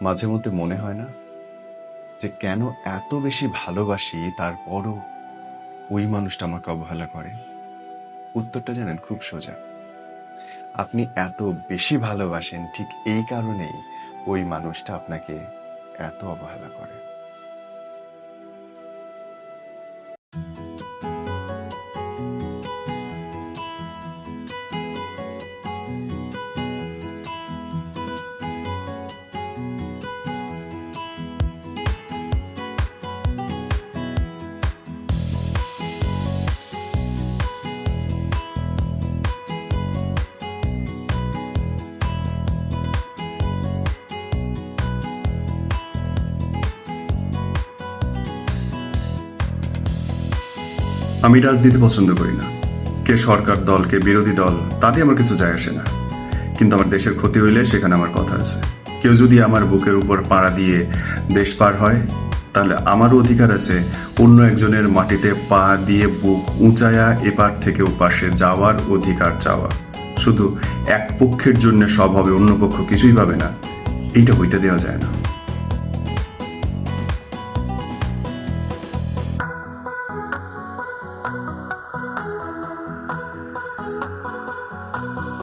মাঝে মধ্যে মনে হয় না যে কেন এত বেশি ভালোবাসি তারপরও ওই মানুষটা আমাকে অবহেলা করে? উত্তরটা জানেন, খুব সোজা। আপনি এত বেশি ভালোবাসেন ঠিক এই কারণেই ওই মানুষটা আপনাকে এত অবহেলা করে। আমি রাজনীতি পছন্দ করি না। কে সরকার দল, কে বিরোধী দল, তাতে আমার কিছু যায় আসে না। কিন্তু আমার দেশের ক্ষতি হইলে সেখানে আমার কথা আছে। কেউ যদি আমার বুকের উপর পাড়া দিয়ে দেশ পার হয়, তাহলে আমারও অধিকার আছে অন্য একজনের মাটিতে পা দিয়ে বুক উঁচায়া এপার থেকে ওপাশে যাওয়ার অধিকার চাওয়া। শুধু এক পক্ষের জন্য সব হবে, অন্য পক্ষ কিছুই পাবে না, এইটা হইতে দেওয়া যায় না।